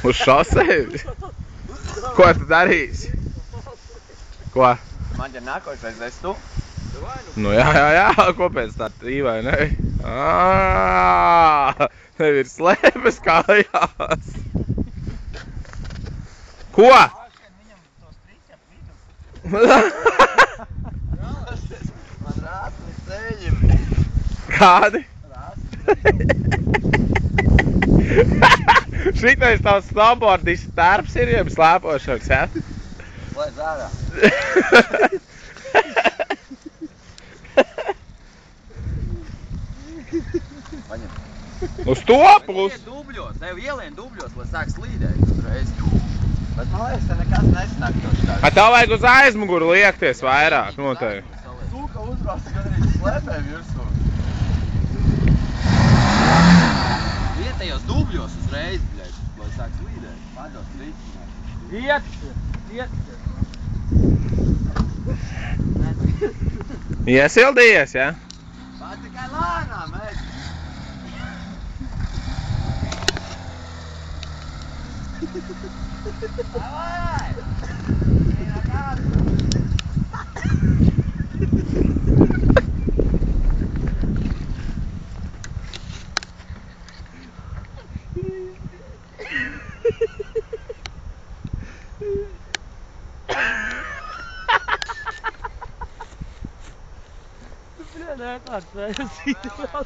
Uz šoseju? Ko tu darīsi? Ko? Man ja nākošais esi tu? Nu jā, ko pēc tā tīvai, ne? Tev ir slēpes kājās. Ko? Man rāsni ceļim. Kādi? Šitais tavs snowboardis starps ir, jeb slēpošaks, ja? Slēdz ārā. Paņem. Uz to pusi? Dubļos, tev ielien dubļos, lai sāk slīdēt uzreiz. Bet man liekas, te nekas nesanāk to štādi. Tev vajag uz aizmuguru liekties vairāk, noteikti. Sūka uzbrauc gadrīz slēpē virsū. Vietējos dubļos uzreiz, bļaļ, lai sāk slīdēt. Padot risināt. Iesildījies, ja? Pat tikai lānām, ej! Davai! Vienā kādu! Bļa, nē, kāds vajag sīti vēl.